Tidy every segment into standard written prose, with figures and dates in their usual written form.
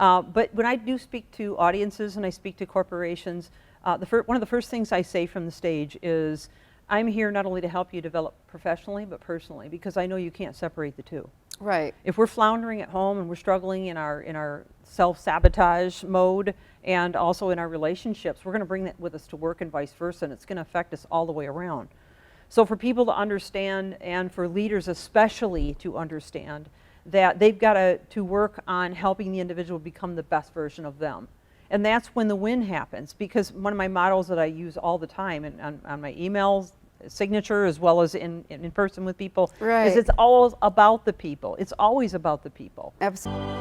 But when I do speak to audiences and I speak to corporations, one of the first things I say from the stage is, I'm here not only to help you develop professionally, but personally, because I know you can't separate the two. Right. If we're floundering at home and we're struggling in our self-sabotage mode and also in our relationships, we're going to bring that with us to work and vice versa, and it's going to affect us all the way around. So for people to understand, and for leaders especially to understand, that they've got to work on helping the individual become the best version of them. And that's when the win happens, because one of my models that I use all the time and on my emails, signature, as well as in person with people, right, is it's always about the people. It's always about the people. Absolutely.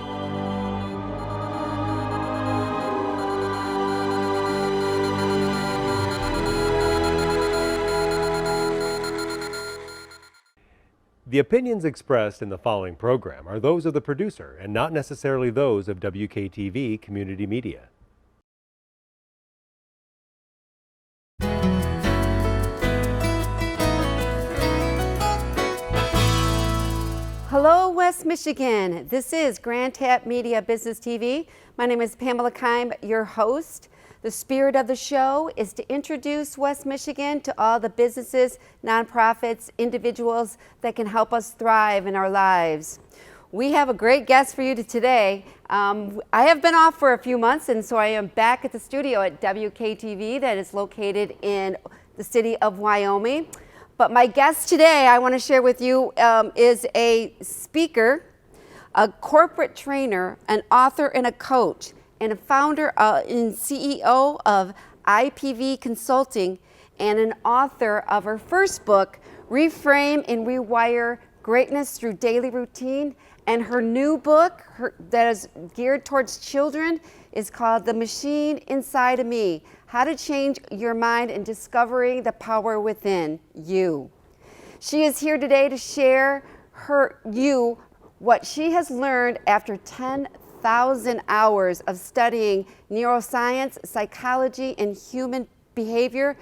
The opinions expressed in the following program are those of the producer and not necessarily those of WKTV Community Media. Hello, West Michigan. This is Grand Tap Media Business TV. My name is Pamela Keim, your host. The spirit of the show is to introduce West Michigan to all the businesses, nonprofits, individuals that can help us thrive in our lives. We have a great guest for you today. I have been off for a few months, and so I am back at the studio at WKTV that is located in the city of Wyoming. But my guest today I want to share with you is a speaker, a corporate trainer, an author, and a coach, and a founder and CEO of IPV Consulting, and an author of her first book, Reframe and Rewire Greatness Through Daily Routine. And her new book that is geared towards children is called The Machine Inside of Me: How to Change Your Mind and Discovering the Power Within You. She is here today to share what she has learned after 10,000 hours of studying neuroscience, psychology, and human behavior.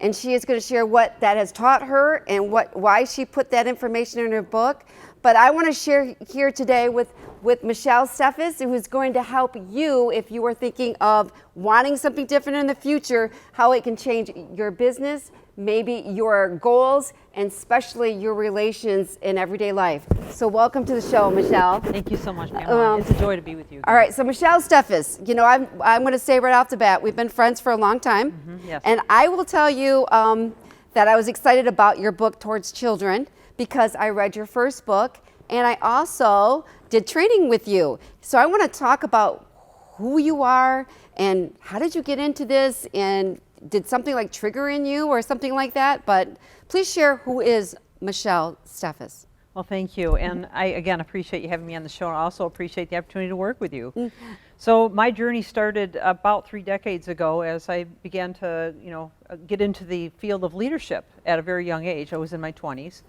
And she is going to share what that has taught her and why she put that information in her book. But I want to share here today with Michelle Steffes, who is going to help you if you are thinking of wanting something different in the future, how it can change your business, maybe your goals, and especially your relations in everyday life. So welcome to the show, Michelle. Thank you so much, Pamela. It's a joy to be with you. All right, so Michelle Steffes, you know, I'm going to say right off the bat, we've been friends for a long time. Mm-hmm, yes. And I will tell you that I was excited about your book, Towards Children, because I read your first book, and I also did training with you. So I want to talk about who you are and how did you get into this, and did something like trigger in you or something like that? But please share, who is Michelle Steffes? Well, thank you. And I, again, appreciate you having me on the show. I also appreciate the opportunity to work with you. Mm-hmm. So my journey started about 3 decades ago as I began to, get into the field of leadership at a very young age. I was in my 20s.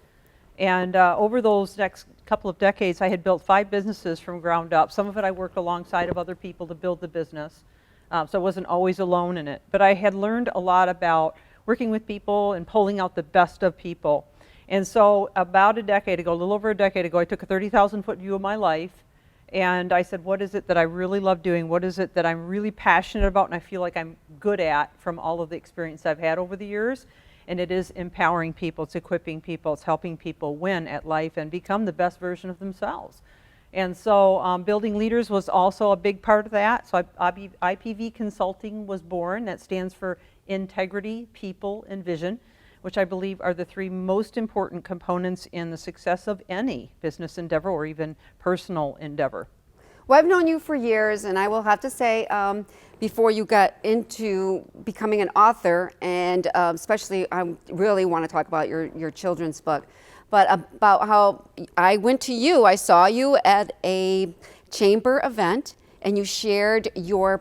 And over those next couple of decades, I had built 5 businesses from ground up. Some of it I worked alongside of other people to build the business. So I wasn't always alone in it. But I had learned a lot about working with people and pulling out the best of people. And so about a decade ago, a little over a decade ago, I took a 30,000-foot view of my life. And I said, what is it that I really love doing? What is it that I'm really passionate about and I feel like I'm good at from all of the experience I've had over the years? And it is empowering people, it's equipping people, it's helping people win at life and become the best version of themselves. And so building leaders was also a big part of that. So IPV Consulting was born. That stands for Integrity, People, and Vision, which I believe are the 3 most important components in the success of any business endeavor or even personal endeavor. Well, I've known you for years, and I will have to say, before you got into becoming an author, and especially I really want to talk about your children's book, but about how I went to you, I saw you at a chamber event, and you shared your,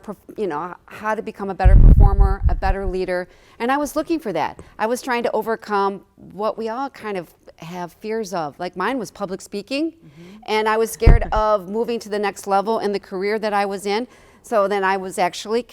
how to become a better performer, a better leader, and I was looking for that. I was trying to overcome what we all kind of have fears of. Like mine was public speaking, mm-hmm. and I was scared of moving to the next level in the career that I was in. So then I was actually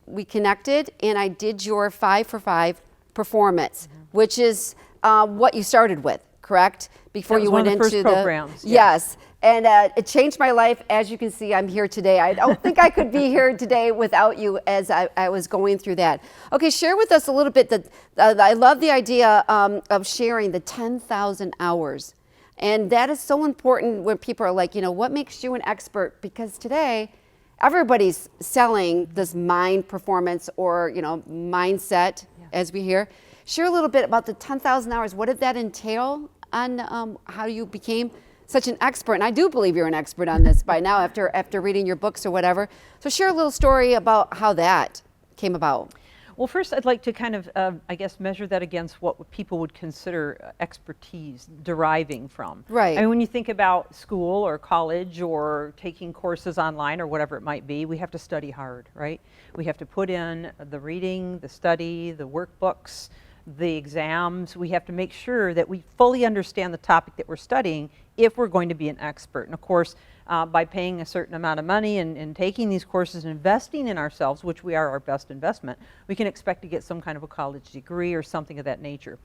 we connected, and I did your 5 for 5 performance, mm-hmm. which is what you started with, correct? Before that was you one went of the into first programs. Yes. And it changed my life. As you can see, I'm here today. I don't think I could be here today without you as I was going through that. Okay, share with us a little bit. I love the idea of sharing the 10,000 hours. And that is so important when people are like, what makes you an expert? Because today, everybody's selling this mind performance or, mindset, as we hear. Share a little bit about the 10,000 hours. What did that entail on how you became such an expert? And I do believe you're an expert on this by now after reading your books or whatever. So share a little story about how that came about. Well, first I'd like to kind of, I guess, measure that against what people would consider expertise deriving from. Right. I mean, when you think about school or college or taking courses online or whatever it might be, we have to study hard, right? We have to put in the reading, the study, the workbooks, the exams. We have to make sure that we fully understand the topic that we're studying if we're going to be an expert. And of course, by paying a certain amount of money and taking these courses and investing in ourselves, which we are our best investment, we can expect to get some kind of a college degree or something of that nature.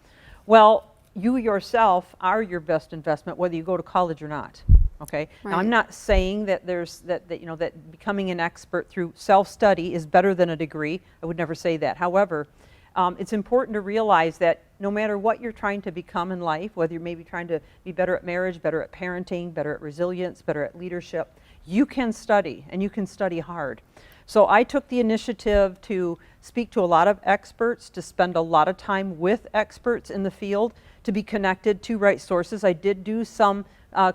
Well, you yourself are your best investment whether you go to college or not. Okay. Right. Now, I'm not saying that that becoming an expert through self-study is better than a degree. I would never say that. However, it's important to realize that no matter what you're trying to become in life, whether you're maybe trying to be better at marriage, better at parenting, better at resilience, better at leadership, you can study, and you can study hard. So I took the initiative to speak to a lot of experts, to spend a lot of time with experts in the field, to be connected to right sources. I did do some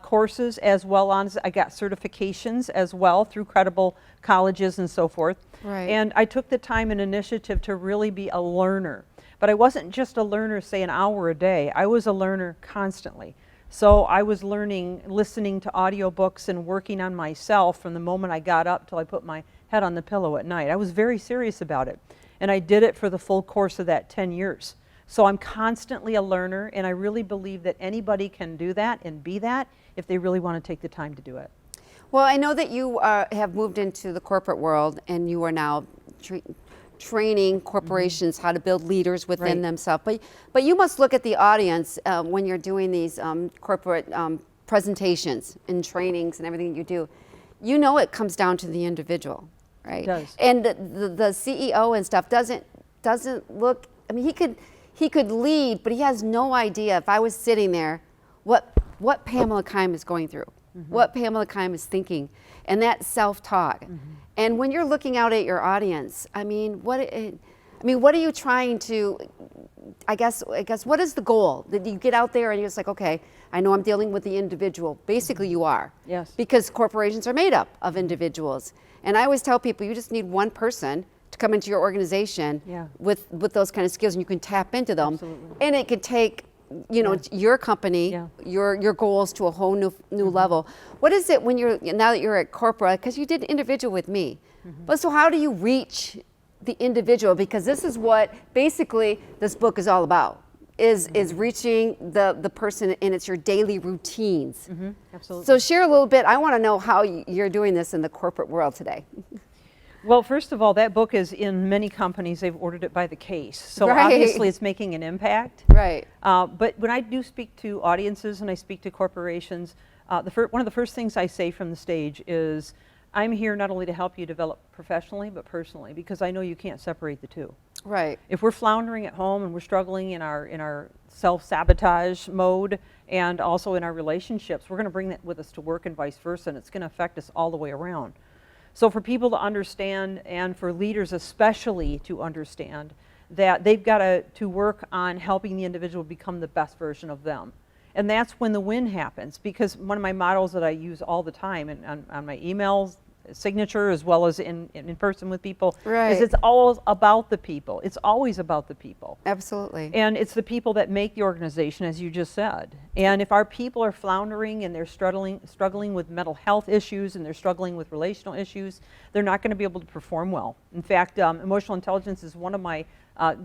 courses as well as I got certifications as well through credible colleges and so forth. Right. And I took the time and initiative to really be a learner. But I wasn't just a learner, say, an hour a day. I was a learner constantly. So I was learning, listening to audiobooks and working on myself from the moment I got up till I put my head on the pillow at night. I was very serious about it. And I did it for the full course of that 10 years. So I'm constantly a learner, and I really believe that anybody can do that and be that if they really want to take the time to do it. Well, I know that you have moved into the corporate world, and you are now training corporations how to build leaders within themselves. But you must look at the audience when you're doing these corporate presentations and trainings and everything you do. You know it comes down to the individual, right? It does. And the CEO and stuff doesn't look. I mean, he could lead, but he has no idea. If I was sitting there, what Pamela Keim is going through, what Pamela Keim is thinking, and that self-talk. And when you're looking out at your audience, I mean, what are you trying to? I guess what is the goal? That you get out there and you're just like, okay, I know I'm dealing with the individual. Basically, you are. Yes. Because corporations are made up of individuals. And I always tell people, you just need one person to come into your organization with those kind of skills, and you can tap into them. Absolutely. And it could take your company, your goals to a whole new level. What is it when now that you're at corporate, because you did individual with me, but so how do you reach the individual? Because this is what basically this book is all about, is reaching the person, and it's your daily routines. Absolutely. So share a little bit. I want to know how you're doing this in the corporate world today. Well, first of all, that book is in many companies. They've ordered it by the case. So Right. obviously it's making an impact. Right. But when I do speak to audiences and I speak to corporations, one of the first things I say from the stage is, I'm here not only to help you develop professionally, but personally, because I know you can't separate the two. Right. If we're floundering at home and we're struggling in our self-sabotage mode and also in our relationships, we're going to bring that with us to work and vice versa, and it's going to affect us all the way around. So for people to understand, and for leaders especially to understand, that they've got to work on helping the individual become the best version of them. And that's when the win happens, because one of my models that I use all the time and on my emails, signature, as well as in person with people, Right. is it's all about the people. It's always about the people. Absolutely. And it's the people that make the organization, as you just said. And if our people are floundering and they're struggling with mental health issues and they're struggling with relational issues, they're not going to be able to perform well. In fact, emotional intelligence is one of my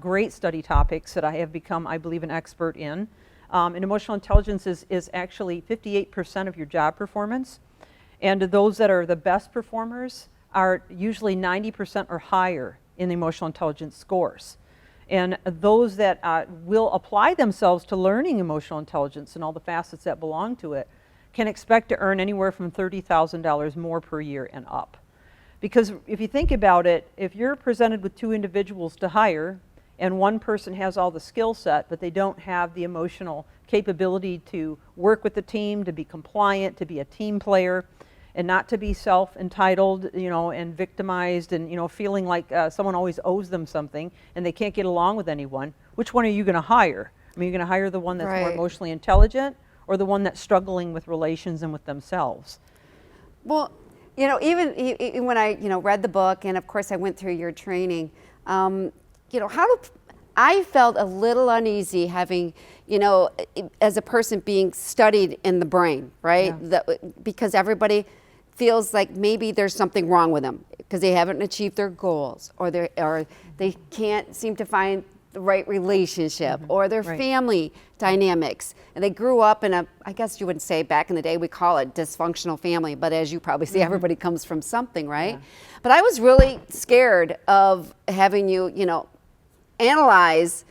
great study topics that I have become, I believe, an expert in. And emotional intelligence is actually 58% of your job performance. And those that are the best performers are usually 90% or higher in the emotional intelligence scores. And those that will apply themselves to learning emotional intelligence and all the facets that belong to it can expect to earn anywhere from $30,000 more per year and up. Because if you think about it, if you're presented with two individuals to hire and one person has all the skill set, but they don't have the emotional capability to work with the team, to be compliant, to be a team player, and not to be self-entitled, and victimized and, feeling like someone always owes them something and they can't get along with anyone, which one are you going to hire? I mean, you're going to hire the one that's more emotionally intelligent or the one that's struggling with relations and with themselves? Well, even when I, read the book, and of course I went through your training, I felt a little uneasy having, as a person being studied in the brain, right? Yeah. Because everybody feels like maybe there's something wrong with them because they haven't achieved their goals, or they can't seem to find the right relationship, or their family dynamics, and they grew up in I guess you would say back in the day we call it dysfunctional family, but as you probably see, everybody comes from something, right? Yeah. But I was really scared of having you, analyze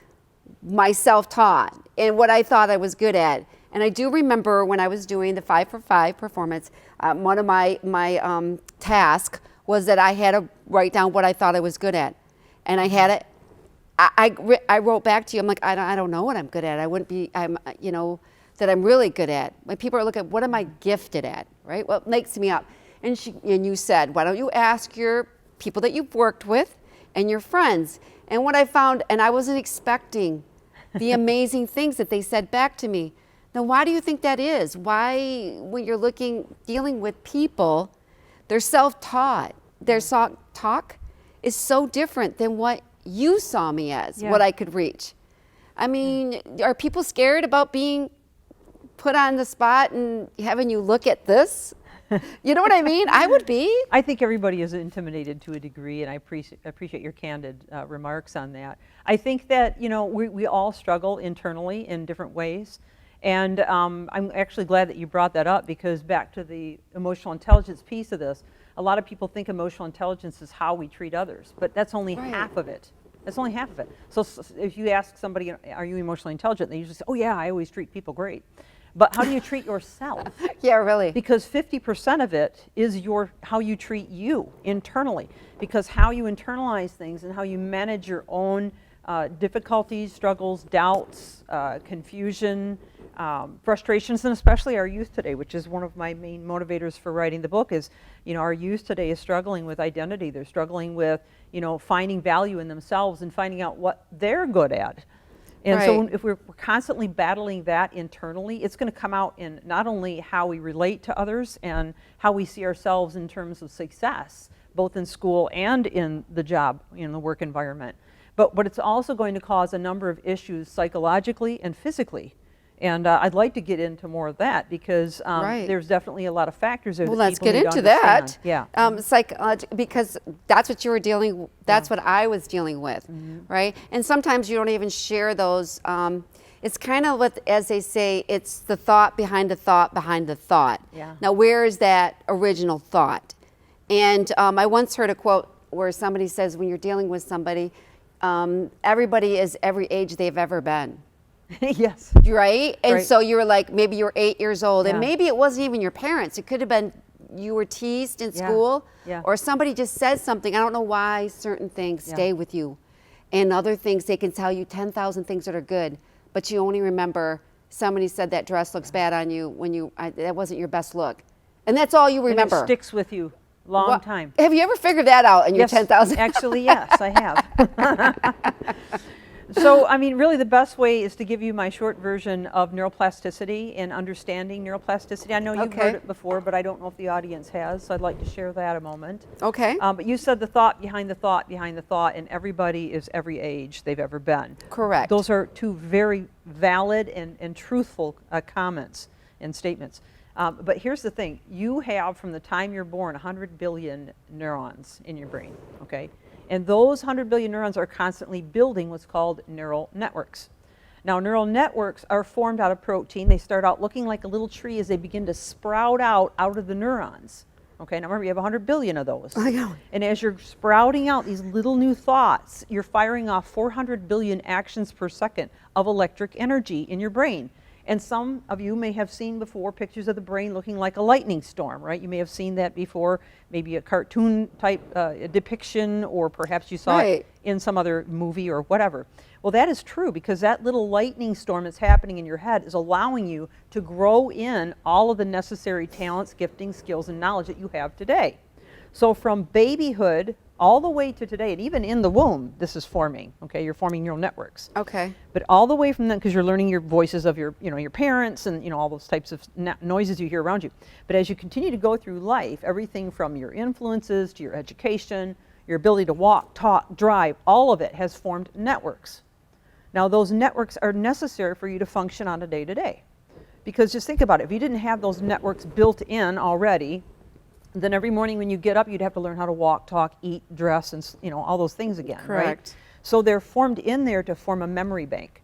my self-taught and what I thought I was good at. And I do remember when I was doing the 5 for 5 performance, one of my tasks was that I had to write down what I thought I was good at, and I had it. I wrote back to you. I'm like, I don't know what I'm good at. I wouldn't be, that I'm really good at. When people are looking at what am I gifted at, right? What makes me up? And you said, why don't you ask your people that you've worked with and your friends? And what I found, and I wasn't expecting the amazing things that they said back to me. Now, why do you think that is? Why, when you're dealing with people, they're self-taught. Their talk is so different than what you saw me as, what I could reach. I mean, are people scared about being put on the spot and having you look at this? You know what I mean? I would be. I think everybody is intimidated to a degree, and I appreciate your candid remarks on that. I think that, we all struggle internally in different ways. And I'm actually glad that you brought that up, because back to the emotional intelligence piece of this, a lot of people think emotional intelligence is how we treat others, but that's only half of it. That's only half of it. So if you ask somebody, are you emotionally intelligent? They usually say, oh yeah, I always treat people great. But how do you treat yourself? Yeah, really. Because 50% of it is how you treat you internally. Because how you internalize things and how you manage your own difficulties, struggles, doubts, confusion, frustrations, and especially our youth today, which is one of my main motivators for writing the book, is, our youth today is struggling with identity. They're struggling with, finding value in themselves and finding out what they're good at. And so if we're constantly battling that internally, it's going to come out in not only how we relate to others and how we see ourselves in terms of success, both in school and in the job, the work environment, but it's also going to cause a number of issues psychologically and physically. And I'd like to get into more of that, because there's definitely a lot of factors there. Well, let's get into that. Yeah. Because that's what you were that's what I was dealing with, right? And sometimes you don't even share those. It's kind of what, as they say, it's the thought behind the thought behind the thought. Yeah. Now, where is that original thought? And I once heard a quote where somebody says, when you're dealing with somebody, everybody is every age they've ever been. Yes. Right? And so you were like, maybe you were 8 years old, and maybe it wasn't even your parents. It could have been you were teased in school, or somebody just said something. I don't know why certain things stay with you. And other things, they can tell you 10,000 things that are good, but you only remember somebody said that dress looks bad on you when that wasn't your best look. And that's all you remember. And it sticks with you long time. Have you ever figured that out in your 10,000? Actually, yes, I have. So, really the best way is to give you my short version of neuroplasticity and understanding neuroplasticity. I know you've heard it before, but I don't know if the audience has, so I'd like to share that a moment. Okay. But you said the thought behind the thought behind the thought, and everybody is every age they've ever been. Correct. Those are two very valid and truthful comments and statements. But here's the thing. You have, from the time you're born, 100 billion neurons in your brain, okay? And those 100 billion neurons are constantly building what's called neural networks. Now, neural networks are formed out of protein. They start out looking like a little tree as they begin to sprout out of the neurons. Okay, now remember, you have 100 billion of those. I know. And as you're sprouting out these little new thoughts, you're firing off 400 billion actions per second of electric energy in your brain. And some of you may have seen before pictures of the brain looking like a lightning storm, right? You may have seen that before, maybe a cartoon type depiction, or perhaps you saw it in some other movie or whatever. Well, that is true, because that little lightning storm that's happening in your head is allowing you to grow in all of the necessary talents, giftings, skills, and knowledge that you have today. So from babyhood all the way to today, and even in the womb, this is forming, okay? You're forming neural networks. Okay. But all the way from then, because you're learning your voices of your parents and, all those types of noises you hear around you. But as you continue to go through life, everything from your influences to your education, your ability to walk, talk, drive, all of it has formed networks. Now, those networks are necessary for you to function on a day-to-day. Because just think about it, if you didn't have those networks built in already, then every morning when you get up, you'd have to learn how to walk, talk, eat, dress, and all those things again, right? Correct. So they're formed in there to form a memory bank.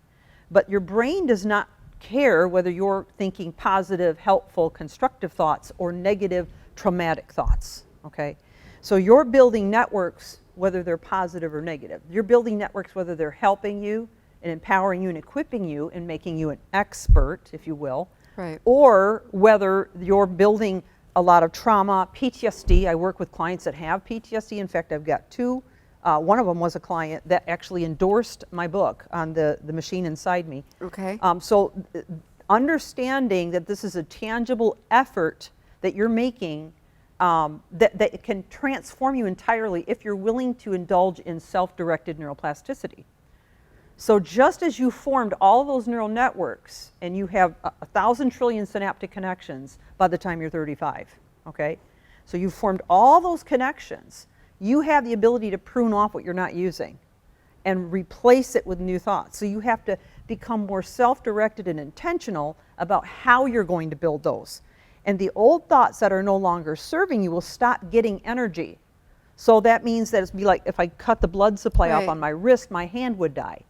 But your brain does not care whether you're thinking positive, helpful, constructive thoughts or negative, traumatic thoughts, okay? So you're building networks whether they're positive or negative. You're building networks whether they're helping you and empowering you and equipping you and making you an expert, if you will, Right. or whether you're building a lot of trauma, PTSD. I work with clients that have PTSD. In fact, I've got two. One of them was a client that actually endorsed my book on the machine inside me. Okay. So understanding that this is a tangible effort that you're making that it can transform you entirely if you're willing to indulge in self-directed neuroplasticity. So just as you formed all those neural networks and you have 1,000 trillion synaptic connections by the time you're 35, okay? So you've formed all those connections. You have the ability to prune off what you're not using and replace it with new thoughts. So you have to become more self-directed and intentional about how you're going to build those. And the old thoughts that are no longer serving you will stop getting energy. So that means that it'd be like if I cut the blood supply off on my wrist, my hand would die.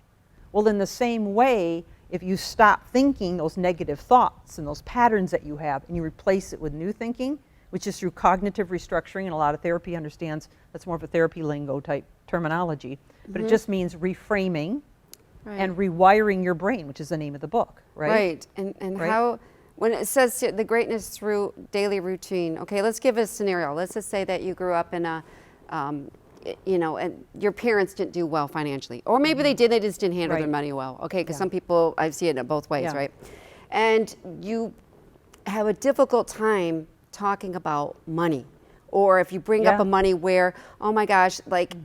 Well, in the same way, if you stop thinking those negative thoughts and those patterns that you have and you replace it with new thinking, which is through cognitive restructuring, and a lot of therapy understands that's more of a therapy lingo type terminology, but it just means reframing and rewiring your brain, which is the name of the book, right? Right. And how, when it says the greatness through daily routine, okay, let's give a scenario. Let's just say that you grew up in a, and your parents didn't do well financially, or maybe they did, they just didn't handle their money well. Okay, because some people, I've seen it both ways, right? And you have a difficult time talking about money, or if you bring up a money where, oh my gosh, like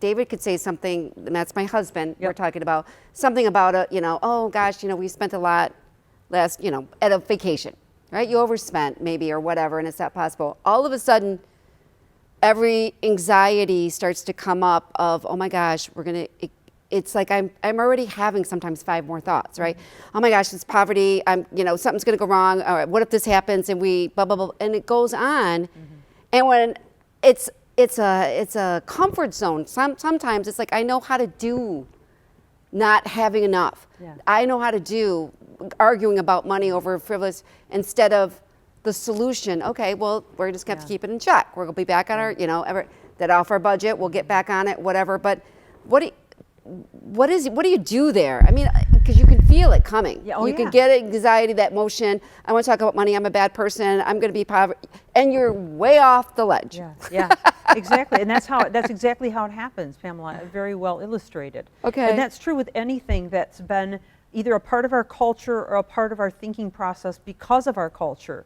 David could say something, and that's my husband. We're talking about something about oh gosh, we spent a lot last, at a vacation, right? You overspent maybe or whatever, and it's not possible. All of a sudden, every anxiety starts to come up of, oh my gosh, it's like I'm already having sometimes 5 more thoughts, right? Oh my gosh, it's poverty, something's gonna go wrong, all right, what if this happens and we blah, blah, blah, and it goes on. And when it's a comfort zone, sometimes it's like I know how to do not having enough. I know how to do arguing about money over frivolous instead of the solution. Okay, well, we're just gonna have to keep it in check. We're gonna be back on our, that off our budget. We'll get back on it, whatever. But what do you do there? I mean, because you can feel it coming. You can get anxiety, that motion. I want to talk about money. I'm a bad person. I'm going to be poverty, and you're way off the ledge. Exactly. And that's exactly how it happens, Pamela. Very well illustrated. Okay. And that's true with anything that's been either a part of our culture or a part of our thinking process because of our culture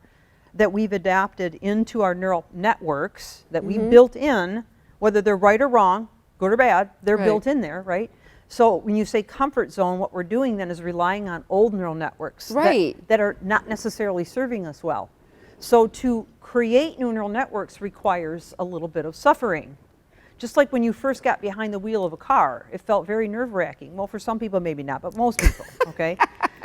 that we've adapted into our neural networks that we built in, whether they're right or wrong, good or bad, they're built in there, right? So when you say comfort zone, what we're doing then is relying on old neural networks that are not necessarily serving us well. So to create new neural networks requires a little bit of suffering. Just like when you first got behind the wheel of a car, it felt very nerve-wracking. Well, for some people, maybe not, but most people, okay?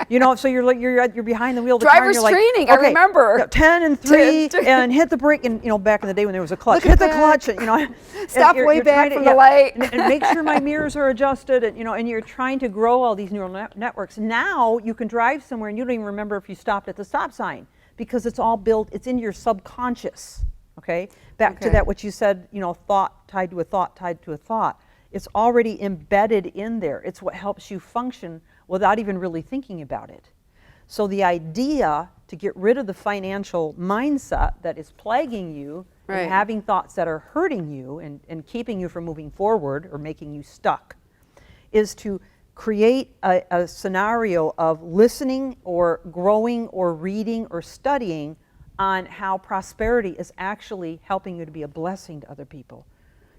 So you're behind the wheel of the car and you're like, training, I remember. 10 and 3 and hit the brake, and back in the day when there was a clutch, hit the clutch, and stop way back from the light, and make sure my mirrors are adjusted, and and you're trying to grow all these neural networks. Now you can drive somewhere and you don't even remember if you stopped at the stop sign because it's all built, it's in your subconscious. Okay, back to that what you said, thought tied to a thought tied to a thought. It's already embedded in there. It's what helps you function without even really thinking about it. So the idea to get rid of the financial mindset that is plaguing you Right. and having thoughts that are hurting you and keeping you from moving forward or making you stuck is to create a scenario of listening or growing or reading or studying on how prosperity is actually helping you to be a blessing to other people,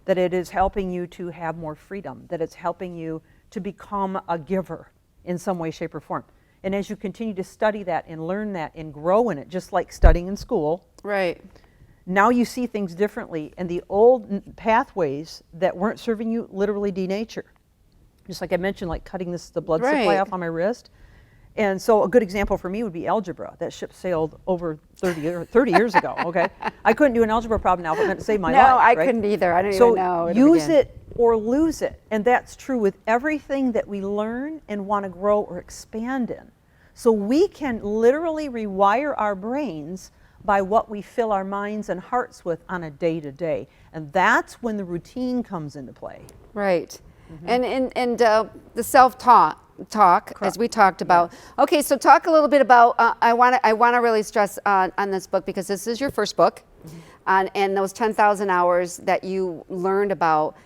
that it is helping you to have more freedom, that it's helping you to become a giver in some way, shape, or form. And as you continue to study that and learn that and grow in it, just like studying in school, Right. now you see things differently, and the old pathways that weren't serving you literally denature. Just like I mentioned, like cutting the blood supply Right. off on my wrist. And so a good example for me would be algebra. That ship sailed over 30 years ago, okay? I couldn't do an algebra problem now, but it meant to save my life. No, I right? couldn't either. I don't So even know. where to use begin. it or lose it. And that's true with everything that we learn and want to grow or expand in. So we can literally rewire our brains by what we fill our minds and hearts with on a day-to-day. And that's when the routine comes into play. Right. And the self-talk, as we talked about. Okay, so talk a little bit about, I want to really stress on this book, because this is your first book, and those 10,000 hours that you learned about.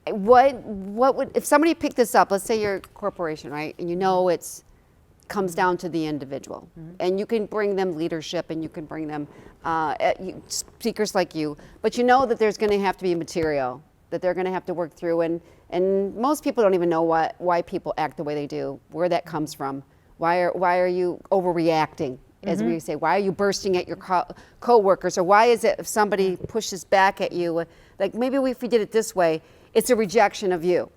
What would, if somebody picked this up, let's say you're a corporation, right, and you know it's comes down to the individual, and you can bring them leadership, and you can bring them speakers like you, but you know that there's going to have to be material that they're going to have to work through, and most people don't even know why people act the way they do, where that comes from. Why are you overreacting, as we say? Why are you bursting at your co-workers, or why is it if somebody pushes back at you, like maybe if we did it this way, it's a rejection of you.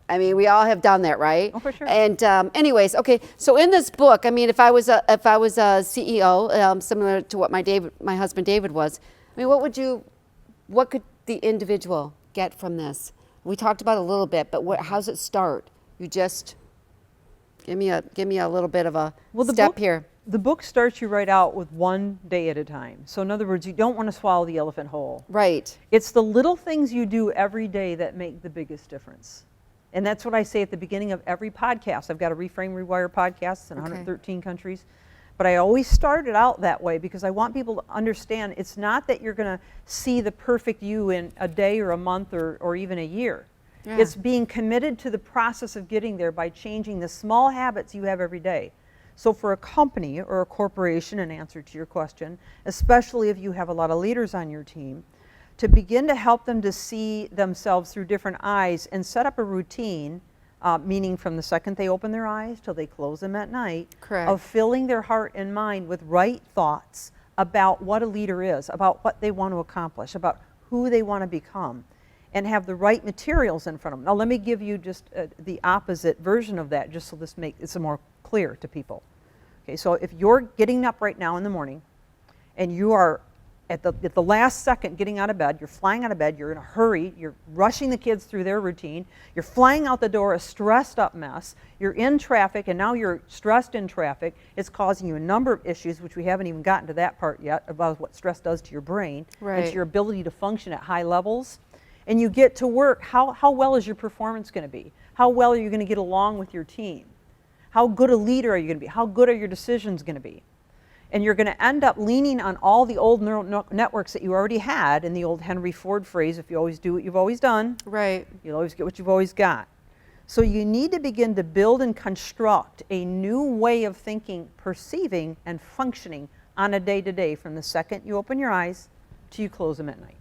I mean, we all have done that, right? Oh, for sure. And anyways, okay. So in this book, I mean, if I was a CEO, similar to what my husband David was, I mean, what could the individual get from this? We talked about it a little bit, but how does it start? You just give me a little bit of a step here. The book starts you right out with one day at a time. So in other words, you don't want to swallow the elephant whole. Right. It's the little things you do every day that make the biggest difference. And that's what I say at the beginning of every podcast. I've got a Reframe, Rewire podcast in 113 countries. But I always start it out that way because I want people to understand it's not that you're going to see the perfect you in a day or a month or even a year. Yeah. It's being committed to the process of getting there by changing the small habits you have every day. So for a company or a corporation, in answer to your question, especially if you have a lot of leaders on your team, to begin to help them to see themselves through different eyes and set up a routine, meaning from the second they open their eyes till they close them at night, Correct. of filling their heart and mind with right thoughts about what a leader is, about what they want to accomplish, about who they want to become, and have the right materials in front of them. Now let me give you just the opposite version of that, just so this makes it more clear to people. Okay, so if you're getting up right now in the morning and you are at the last second getting out of bed, you're flying out of bed, you're in a hurry, you're rushing the kids through their routine, you're flying out the door a stressed up mess, you're in traffic, and now you're stressed in traffic, it's causing you a number of issues, which we haven't even gotten to that part yet, about what stress does to your brain and to your ability to function at high levels. And you get to work, how well is your performance going to be? How well are you going to get along with your team? How good a leader are you going to be? How good are your decisions going to be? And you're going to end up leaning on all the old neural networks that you already had, in the old Henry Ford phrase, if you always do what you've always done, Right. you'll always get what you've always got. So you need to begin to build and construct a new way of thinking, perceiving, and functioning on a day-to-day from the second you open your eyes to you close them at night.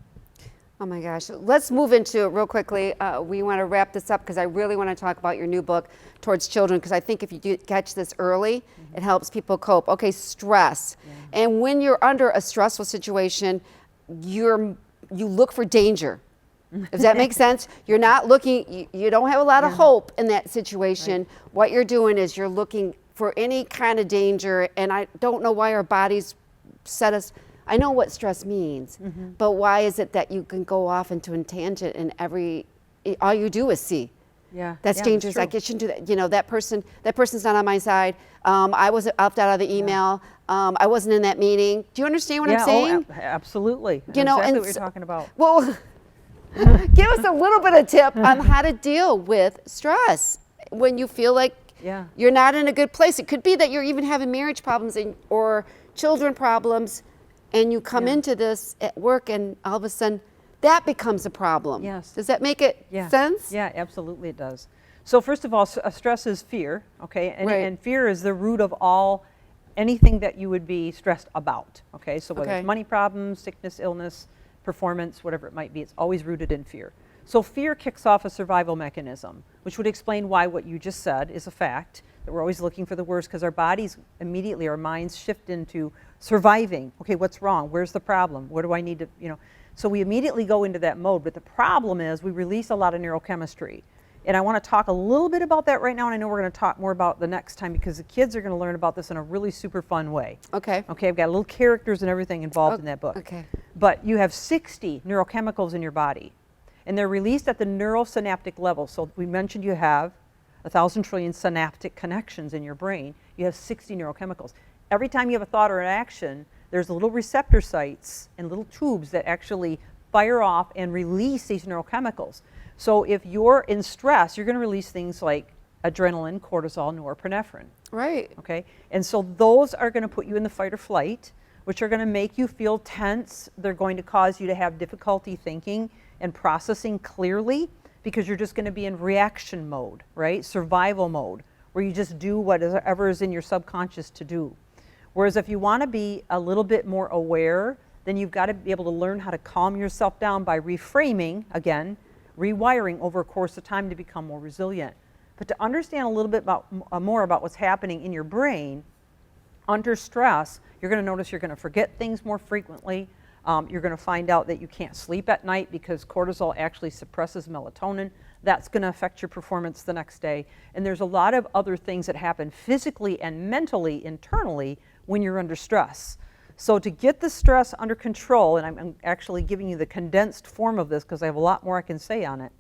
Oh my gosh. Let's move into it real quickly. We want to wrap this up because I really want to talk about your new book, Towards Children, because I think if you do catch this early, it helps people cope. Okay, stress. And when you're under a stressful situation, you look for danger. Does that make sense? You're not looking, you don't have a lot of hope in that situation. Right. What you're doing is you're looking for any kind of danger, and I don't know why our bodies set us. I know what stress means, but why is it that you can go off into a tangent and all you do is see? Yeah, That's dangerous. I shouldn't do that. You know, that person's not on my side. I was opted out of the email. I wasn't in that meeting. Do you understand what I'm saying? Oh, absolutely. You know, exactly and what you're talking about. Well, give us a little bit of tip on how to deal with stress when you feel like Yeah. you're not in a good place. It could be that you're even having marriage problems or children problems, and you come into this at work and all of a sudden that becomes a problem. Yes. Does that make it sense? Yeah, absolutely it does. So first of all, stress is fear, okay? And fear is the root of anything that you would be stressed about, okay? So whether it's money problems, sickness, illness, performance, whatever it might be, it's always rooted in fear. So fear kicks off a survival mechanism, which would explain why what you just said is a fact, that we're always looking for the worst, because our bodies immediately, our minds shift into surviving. Okay, what's wrong? Where's the problem? What do I need to, So we immediately go into that mode, but the problem is we release a lot of neurochemistry. And I want to talk a little bit about that right now, and I know we're going to talk more about the next time because the kids are going to learn about this in a really super fun way. Okay. Okay, I've got little characters and everything involved in that book. Okay. But you have 60 neurochemicals in your body, and they're released at the neurosynaptic level. So we mentioned you have 1,000 trillion synaptic connections in your brain. You have 60 neurochemicals. Every time you have a thought or an action, there's little receptor sites and little tubes that actually fire off and release these neurochemicals. So if you're in stress, you're going to release things like adrenaline, cortisol, norepinephrine. Right. Okay? And so those are going to put you in the fight or flight, which are going to make you feel tense. They're going to cause you to have difficulty thinking and processing clearly because you're just going to be in reaction mode, right? Survival mode, where you just do whatever is in your subconscious to do. Whereas if you want to be a little bit more aware, then you've got to be able to learn how to calm yourself down by reframing, again, rewiring over a course of time to become more resilient. But to understand a little bit more about what's happening in your brain, under stress, you're going to notice you're going to forget things more frequently. You're going to find out that you can't sleep at night because cortisol actually suppresses melatonin. That's going to affect your performance the next day. And there's a lot of other things that happen physically and mentally, internally, when you're under stress. So to get the stress under control, and I'm actually giving you the condensed form of this because I have a lot more I can say on it,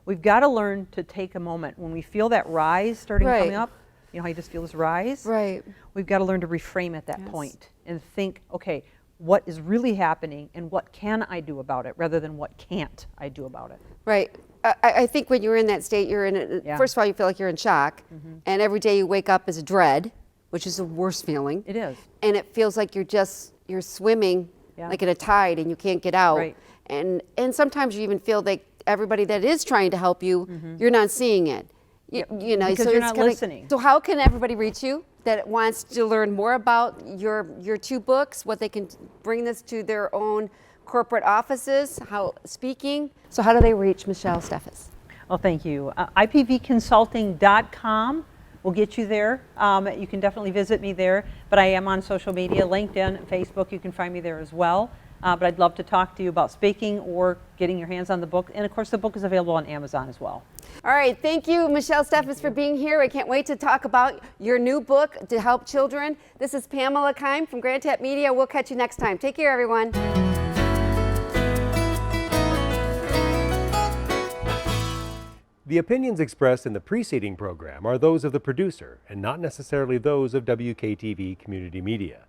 we've got to learn to take a moment. When we feel that rise starting coming up, you know how you just feel this rise? Right. We've got to learn to reframe at that point and think, okay, what is really happening and what can I do about it rather than what can't I do about it? Right. I think when you're in that state, you're in it. First of all, you feel like you're in shock, and every day you wake up is dread, which is the worst feeling. It is. And it feels like you're swimming like in a tide and you can't get out. Right. And sometimes you even feel like everybody that is trying to help you, you're not seeing it. You know, because so you're it's not kinda, listening. So how can everybody reach you that wants to learn more about your two books, what they can bring this to their own corporate offices, speaking? So how do they reach Michelle Steffes? Well, thank you. IPVconsulting.com will get you there. You can definitely visit me there, but I am on social media, LinkedIn, Facebook. You can find me there as well. But I'd love to talk to you about speaking or getting your hands on the book. And of course, the book is available on Amazon as well. All right, thank you, Michelle Steffes, for being here. I can't wait to talk about your new book to help children. This is Pamela Keim from GrandTap Media. We'll catch you next time. Take care, everyone. The opinions expressed in the preceding program are those of the producer and not necessarily those of WKTV Community Media.